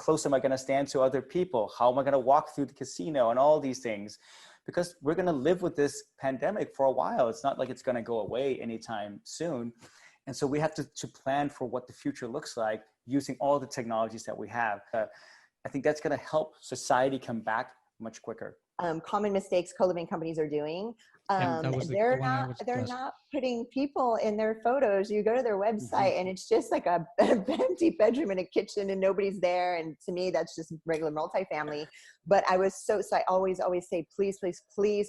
close am I going to stand to other people? How am I going to walk through the casino and all these things? Because we're going to live with this pandemic for a while. It's not like it's going to go away anytime soon. And so we have to plan for what the future looks like using all the technologies that we have. I think that's going to help society come back much quicker. Common mistakes co-living companies are doing. They're not putting people in their photos. You go to their website and it's just like a empty bedroom and a kitchen and nobody's there. And to me, that's just regular multifamily. But I always say, please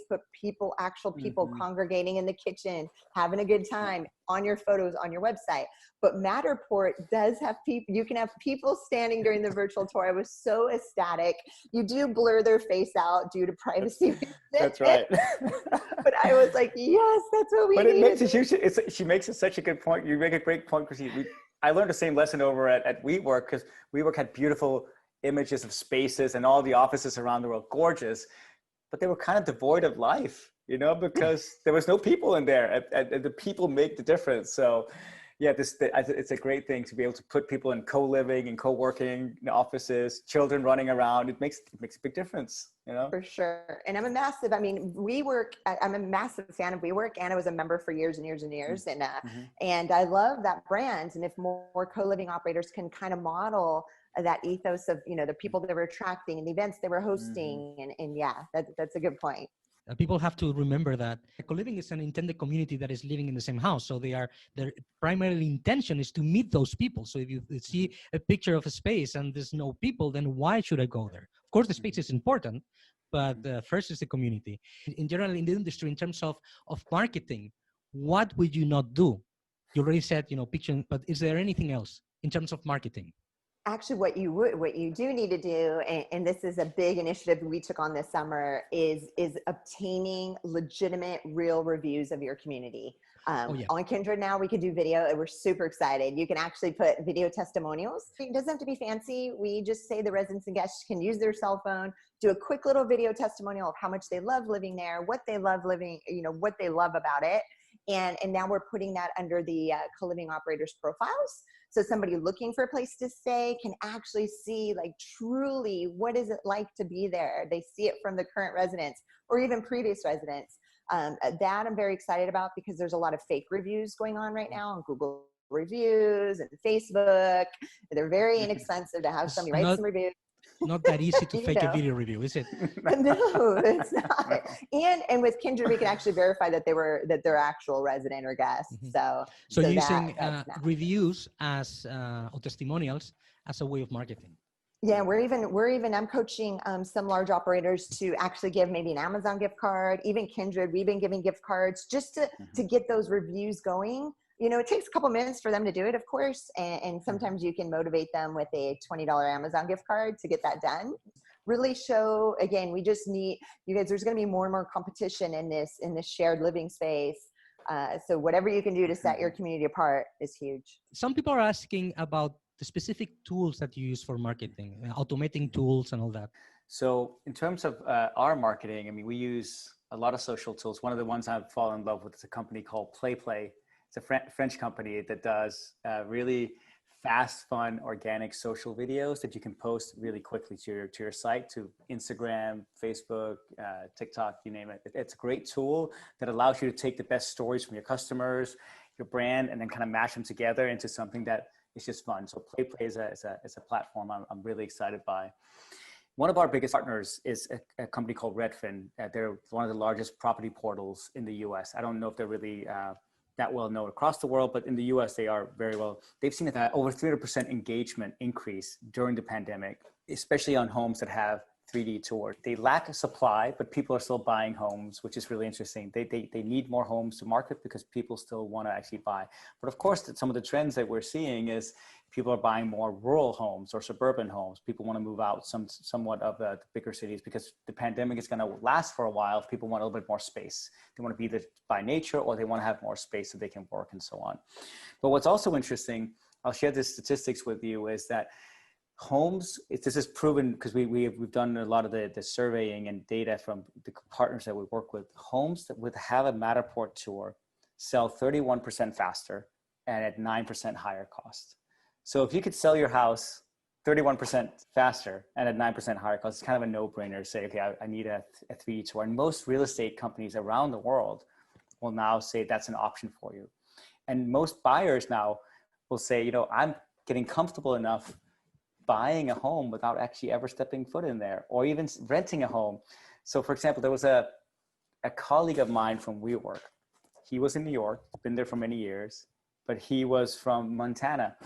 put people, actual people congregating in the kitchen, having a good time on your photos on your website. But Matterport does have people, you can have people standing during the virtual tour. I was so ecstatic. You do blur their face out due to privacy reasons. That's right. But I was like, yes, that's what we need. But it makes a huge, she makes such a good point. You make a great point, Chrissy. I learned the same lesson over at WeWork, because WeWork had beautiful images of spaces and all the offices around the world, gorgeous, but they were kind of devoid of life, because there was no people in there, and the people make the difference. So yeah, it's a great thing to be able to put people in co-living and co-working offices, children running around. It makes a big difference, For sure. And I'm a massive fan of WeWork, and I was a member for years and years and years. And I love that brand. And if more co-living operators can kind of model that ethos of, the people they were attracting and the events they were hosting. And yeah, that's a good point. People have to remember that co-living is an intended community that is living in the same house. So their primary intention is to meet those people. So if you see a picture of a space and there's no people, then why should I go there? Of course, the space is important, but first is the community. In general, in the industry, in terms of marketing, what would you not do? You already said, picture, but is there anything else in terms of marketing? Actually, what you do need to do, and this is a big initiative we took on this summer, is obtaining legitimate, real reviews of your community. On Kindred now, we can do video, and we're super excited. You can actually put video testimonials. It doesn't have to be fancy. We just say the residents and guests can use their cell phone, do a quick little video testimonial of how much they love living there, what they love living, what they love about it. And now we're putting that under the co-living operators profiles. So somebody looking for a place to stay can actually see, like, truly what is it like to be there. They see it from the current residents or even previous residents. That I'm very excited about, because there's a lot of fake reviews going on right now on Google reviews and Facebook. They're very inexpensive to have somebody write some reviews. Not that easy to fake a video review, is it? No, it's not. And with Kindred, we can actually verify that they're actual resident or guests. So using reviews as or testimonials as a way of marketing. Yeah, I'm coaching some large operators to actually give maybe an Amazon gift card. Even Kindred, we've been giving gift cards just to get those reviews going. It takes a couple minutes for them to do it, of course. And sometimes you can motivate them with a $20 Amazon gift card to get that done. Really show, again, we just need, you guys, there's going to be more and more competition in this shared living space. So whatever you can do to set your community apart is huge. Some people are asking about the specific tools that you use for marketing, automating tools and all that. So in terms of our marketing, we use a lot of social tools. One of the ones I've fallen in love with is a company called PlayPlay. It's a French company that does really fast, fun, organic social videos that you can post really quickly to your site, to Instagram, Facebook, TikTok, you name it. It's a great tool that allows you to take the best stories from your customers, your brand, and then kind of mash them together into something that is just fun. So PlayPlay is a platform I'm really excited by. One of our biggest partners is a company called Redfin. They're one of the largest property portals in the US. I don't know if they're really that well known across the world, but in the US, they are very well. They've seen over 300% engagement increase during the pandemic, especially on homes that have 3D tours. They lack a supply, but people are still buying homes, which is really interesting. They need more homes to market because people still want to actually buy. But of course, some of the trends that we're seeing is people are buying more rural homes or suburban homes. People want to move out somewhat of the bigger cities because the pandemic is going to last for a while. People want a little bit more space. They want to be there by nature, or they want to have more space so they can work and so on. But what's also interesting, I'll share the statistics with you, is that homes, this is proven because we've done a lot of the surveying and data from the partners that we work with. Homes that would have a Matterport tour sell 31% faster and at 9% higher cost. So if you could sell your house 31% faster and at 9% higher cost. It's kind of a no-brainer to say, okay, I need a 3D tour. And most real estate companies around the world will now say that's an option for you. And most buyers now will say, I'm getting comfortable enough buying a home without actually ever stepping foot in there, or even renting a home. So for example, there was a colleague of mine from WeWork. He was in New York, been there for many years, but he was from Montana.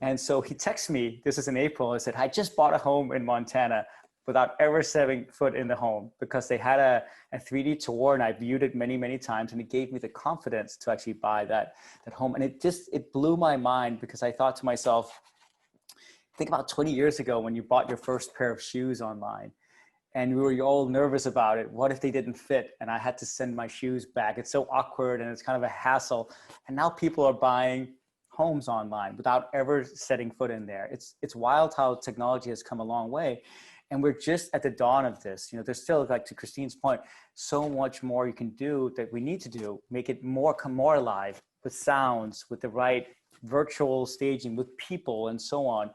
And so he texted me, this is in April, and said, I just bought a home in Montana without ever stepping foot in the home, because they had a 3D tour and I viewed it many, many times, and it gave me the confidence to actually buy that home. And it blew my mind, because I thought to myself, think about 20 years ago when you bought your first pair of shoes online and we were all nervous about it. What if they didn't fit and I had to send my shoes back? It's so awkward and it's kind of a hassle. And now people are buying homes online without ever setting foot in there. It's wild how technology has come a long way. And we're just at the dawn of this. There's still, like to Christine's point, so much more you can do that we need to do, make it more alive with sounds, with the right virtual staging, with people and so on.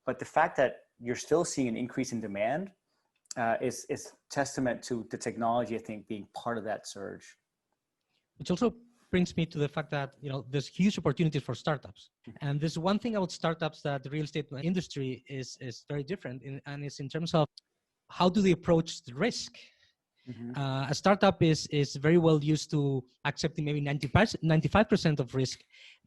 But the fact that you're still seeing an increase in demand is testament to the technology, I think, being part of that surge. Which also brings me to the fact that, there's huge opportunities for startups. And there's one thing about startups that the real estate industry is very different in, and it's in terms of how do they approach the risk? Mm-hmm. A startup is very well used to accepting maybe 95% of risk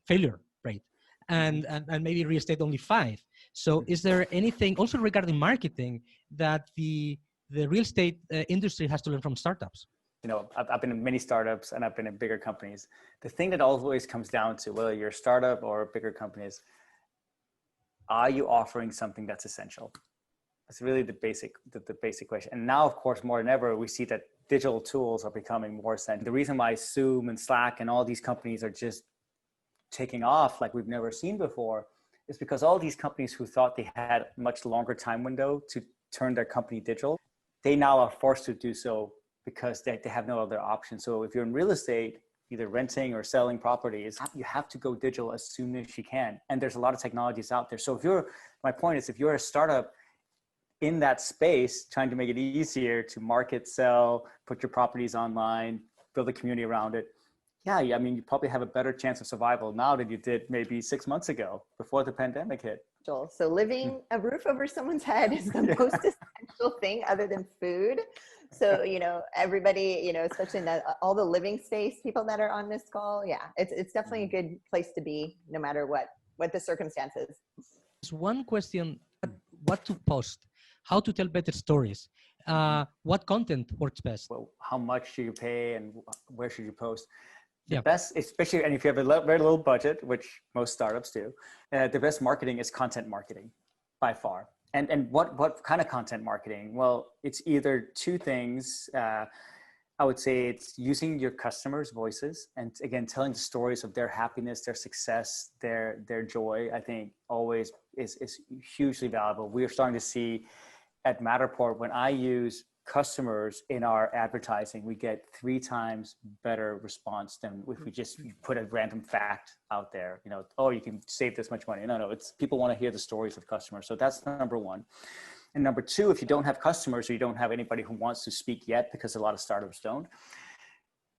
failure rate, and maybe real estate only 5%. So is there anything also regarding marketing that the real estate industry has to learn from startups? I've been in many startups and I've been in bigger companies. The thing that always comes down to whether you're a startup or bigger companies, are you offering something that's essential? That's really the basic question. And now, of course, more than ever, we see that digital tools are becoming more essential. The reason why Zoom and Slack and all these companies are just taking off like we've never seen before is because all these companies who thought they had much longer time window to turn their company digital, they now are forced to do so because they have no other option. So if you're in real estate, either renting or selling properties, you have to go digital as soon as you can. And there's a lot of technologies out there. So my point is, if you're a startup in that space, trying to make it easier to market, sell, put your properties online, build a community around it, I mean, you probably have a better chance of survival now than you did maybe 6 months ago before the pandemic hit. So living a roof over someone's head is the most essential thing other than food. So, everybody, especially in all the living space people that are on this call, it's definitely a good place to be no matter what the circumstances. There's one question, what to post, how to tell better stories, what content works best? Well, how much do you pay and where should you post? The best, especially, and if you have a very little budget, which most startups do, the best marketing is content marketing by far. And what kind of content marketing? Well, it's either two things. I would say it's using your customers' voices and again, telling the stories of their happiness, their success, their joy, I think always is hugely valuable. We are starting to see at Matterport, when I use customers in our advertising, we get 3 times better response than if we just put a random fact out there. You can save this much money. No, it's people want to hear the stories of customers. So that's number 1. And number 2, if you don't have customers or you don't have anybody who wants to speak yet, because a lot of startups don't,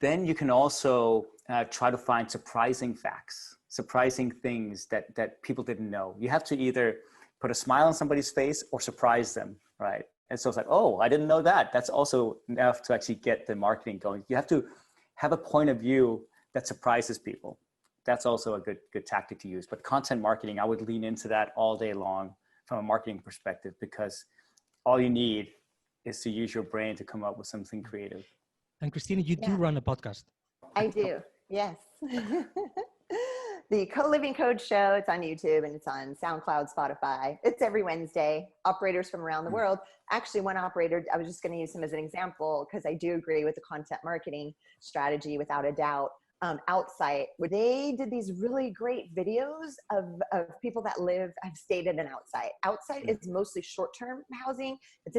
then you can also try to find surprising facts, surprising things that people didn't know. You have to either put a smile on somebody's face or surprise them, right? And so it's like, oh, I didn't know that. That's also enough to actually get the marketing going. You have to have a point of view that surprises people. That's also a good tactic to use. But content marketing, I would lean into that all day long from a marketing perspective, because all you need is to use your brain to come up with something creative. And Christina, you do run a podcast. I do, yes. The Co-Living Code Show, it's on YouTube and it's on SoundCloud, Spotify. It's every Wednesday. Operators from around the world. Actually, one operator, I was just going to use him as an example because I do agree with the content marketing strategy without a doubt. Outsite, where they did these really great videos of people that have stayed at an outsite. Outsite is mostly short-term housing. It's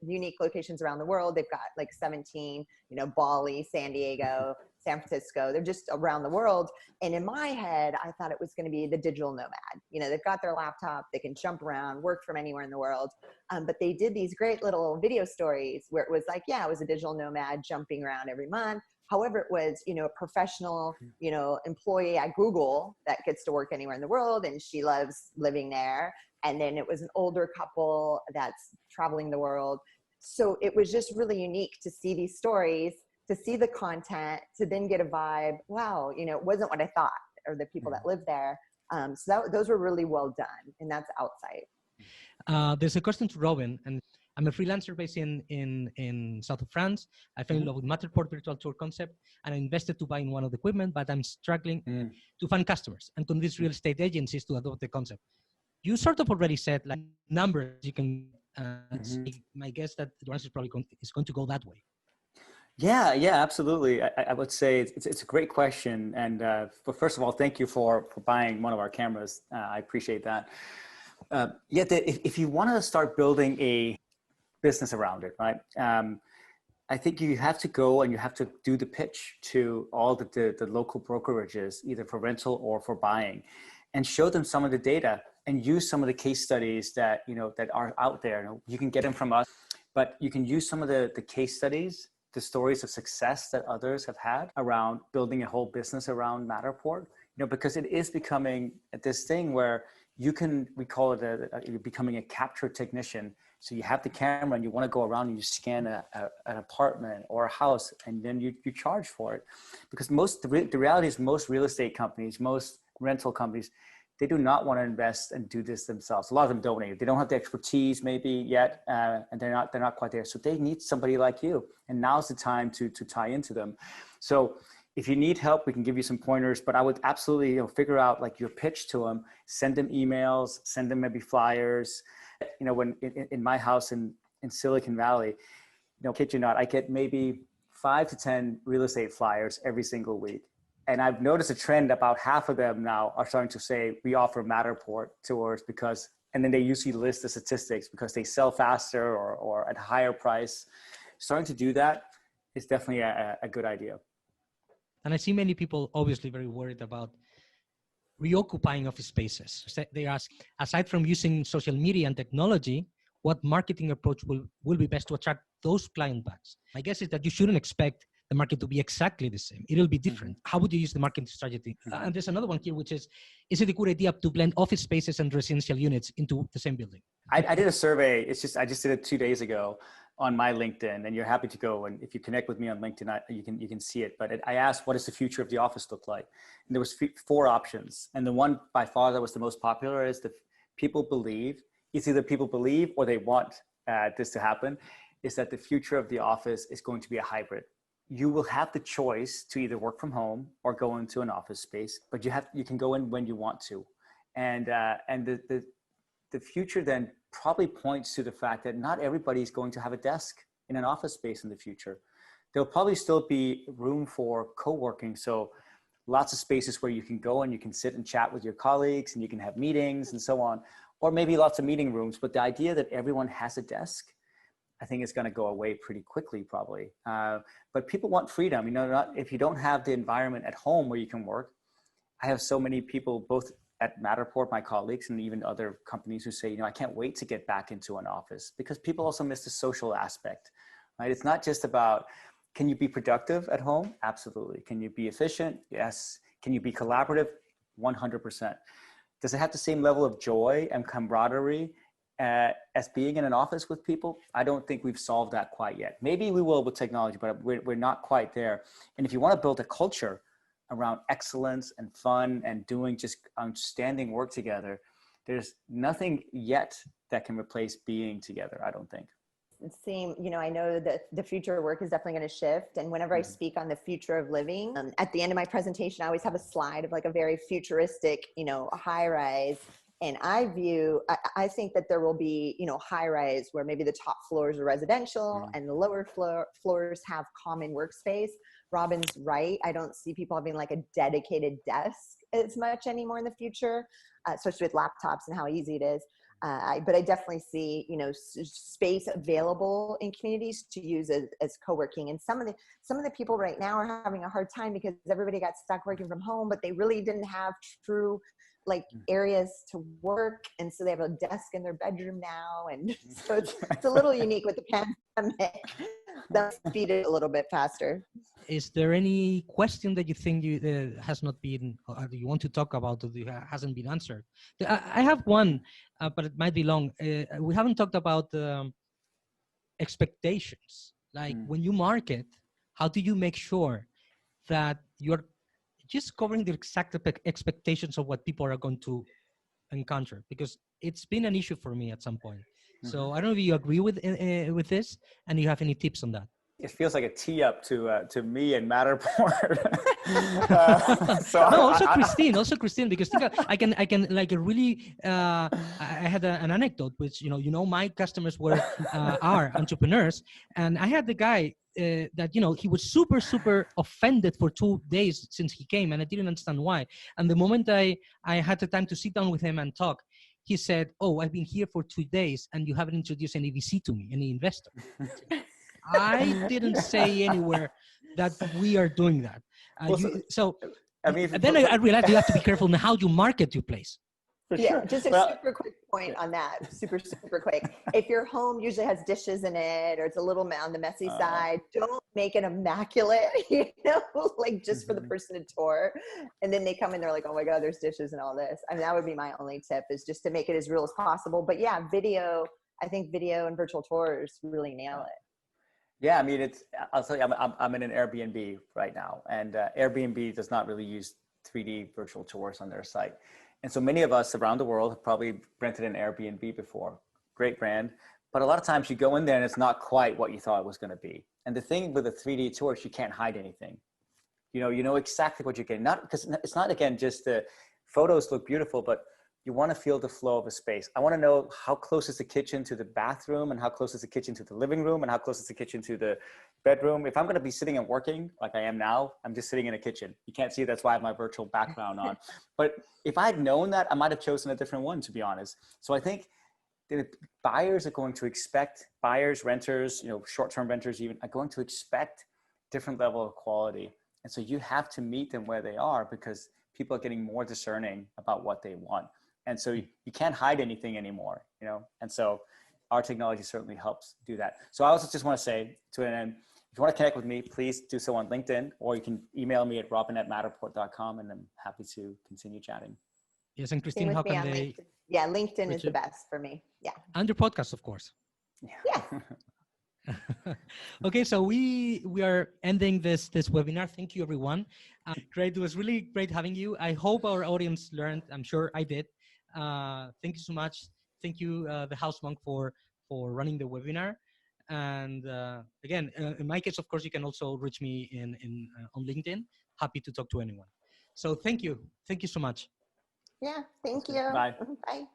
unique locations around the world. They've got like 17, Bali, San Diego, San Francisco. They're just around the world. And in my head, I thought it was going to be the digital nomad. You know, they've got their laptop, they can jump around, work from anywhere in the world. But they did these great little video stories where it was like, yeah, it was a digital nomad jumping around every month. However, it was, you know, a professional, you know, employee at Google that gets to work anywhere in the world, and she loves living there. And then it was an older couple that's traveling the world. So it was just really unique to see these stories, to see the content, to then get a vibe. Wow, you know, it wasn't what I thought, or the people that live there. Those were really well done, and that's outside. There's a question to Robin, and I'm a freelancer based in south of France. I fell in love with Matterport virtual tour concept, and I invested to buy in one of the equipment, but I'm struggling to find customers and convince real estate agencies to adopt the concept. You sort of already said like numbers you can. My guess that the answer is probably is going to go that way. Yeah, absolutely. I would say it's a great question. And but first of all, thank you for buying one of our cameras. I appreciate that. If you want to start building a business around it, right? I think you have to go and you have to do the pitch to all the local brokerages, either for rental or for buying, and show them some of the data and use some of the case studies that, you know, that are out there. You can get them from us, but you can use some of the case studies, the stories of success that others have had around building a whole business around Matterport, you know, because it is becoming this thing where we call it you're becoming a capture technician. So you have the camera and you want to go around and you scan an apartment or a house, and then you charge for it. Because the reality is most real estate companies, most rental companies, they do not want to invest and do this themselves. A lot of them don't. They don't have the expertise maybe yet, and they're not quite there. So they need somebody like you, and now's the time to tie into them. So if you need help, we can give you some pointers, but I would absolutely, you know, figure out like your pitch to them, send them emails, send them maybe flyers. You know, when in my house in Silicon Valley, you know, kid you not, I get maybe 5 to 10 real estate flyers every single week. And I've noticed a trend, about half of them now are starting to say, we offer Matterport tours because, and then they usually list the statistics because they sell faster or at a higher price. Starting to do that is definitely a good idea. And I see many people obviously very worried about reoccupying office spaces. They ask, aside from using social media and technology, what marketing approach will be best to attract those client backs? My guess is that you shouldn't expect the market to be exactly the same. It'll be different. How would you use the marketing strategy? And there's another one here, which is it a good idea to blend office spaces and residential units into the same building? I did a survey. I just did it 2 days ago on my LinkedIn, and you're happy to go. And if you connect with me on LinkedIn, you can see it. But I asked, what does the future of the office look like? And there was 4 options. And the one by far that was the most popular is that people believe, it's either people believe or they want this to happen, is that the future of the office is going to be a hybrid. You will have the choice to either work from home or go into an office space, but you can go in when you want to. And the future then probably points to the fact that not everybody is going to have a desk in an office space in the future. There'll probably still be room for co-working. So lots of spaces where you can go and you can sit and chat with your colleagues and you can have meetings and so on, or maybe lots of meeting rooms. But the idea that everyone has a desk, I think is going to go away pretty quickly, probably. But people want freedom. You know, if you don't have the environment at home where you can work. I have so many people, both at Matterport, my colleagues, and even other companies who say, you know, I can't wait to get back into an office, because people also miss the social aspect, right? It's not just about, can you be productive at home? Absolutely. Can you be efficient? Yes. Can you be collaborative? 100%. Does it have the same level of joy and camaraderie as being in an office with people? I don't think we've solved that quite yet. Maybe we will with technology, but we're not quite there. And if you want to build a culture around excellence and fun and doing just outstanding work together, there's nothing yet that can replace being together, I don't think. Same, you know, I know that the future of work is definitely going to shift. And whenever I speak on the future of living, at the end of my presentation, I always have a slide of like a very futuristic, you know, high rise. And I think that there will be, you know, high rise where maybe the top floors are residential and the lower floors have common workspace. Robin's right. I don't see people having like a dedicated desk as much anymore in the future, especially with laptops and how easy it is. But I definitely see, space available in communities to use as co-working. And some of the people right now are having a hard time because everybody got stuck working from home, but they really didn't have true areas to work. And so they have a desk in their bedroom now. And so it's a little unique with the pandemic. That speed it a little bit faster. Is there any question that you think has not been, or you want to talk about that hasn't been answered? I have one, but it might be long. We haven't talked about expectations. Like when you market, how do you make sure that you're just covering the exact expectations of what people are going to encounter? Because it's been an issue for me at some point. So I don't know if you agree with this, and you have any tips on that. It feels like a tee up to me and Matterport. Also Christine, because I can like really. I had an anecdote, which my customers are entrepreneurs, and I had the guy that he was super offended for 2 days since he came, and I didn't understand why. And the moment I had the time to sit down with him and talk, he said, "Oh, I've been here for 2 days, and you haven't introduced any VC to me, any investor." I didn't say anywhere that we are doing that. Then I realized you have to be careful in how you market your place. Just a super quick point on that. Super quick. If your home usually has dishes in it, or it's a little on the messy side, don't make it immaculate, just for the person to tour. And then they come in, they're like, "Oh my God, there's dishes and all this." I mean, that would be my only tip, is just to make it as real as possible. But yeah, I think video and virtual tours really nail it. Yeah, I mean, I'll tell you, I'm in an Airbnb right now, and Airbnb does not really use 3D virtual tours on their site. And so many of us around the world have probably rented an Airbnb before. Great brand. But a lot of times you go in there and it's not quite what you thought it was going to be. And the thing with a 3D tour is you can't hide anything. You know exactly what you're getting. Not because it's not, again, just the photos look beautiful, but you want to feel the flow of a space. I want to know how close is the kitchen to the bathroom, and how close is the kitchen to the living room, and how close is the kitchen to the bedroom. If I'm going to be sitting and working like I am now, I'm just sitting in a kitchen. You can't see, that's why I have my virtual background on. But if I had known that, I might have chosen a different one, to be honest. So I think the buyers are going to expect, renters, short-term renters even, are going to expect different level of quality. And so you have to meet them where they are, because people are getting more discerning about what they want. And so you can't hide anything anymore, and so our technology certainly helps do that. So I also just want to say to an end, if you want to connect with me, please do so on LinkedIn, or you can email me at robin@matterport.com, and I'm happy to continue chatting. Yes, and Christine, how can they? LinkedIn. Yeah, LinkedIn is the best for me. Yeah. And your podcast, of course. Yeah. Okay, so we are ending this webinar. Thank you, everyone. Great, it was really great having you. I hope our audience learned. I'm sure I did. Thank you so much. Thank you, the House Monk, for running the webinar. And again, in my case, of course, you can also reach me on LinkedIn. Happy to talk to anyone. So thank you so much. Yeah, thank you. Bye. Bye.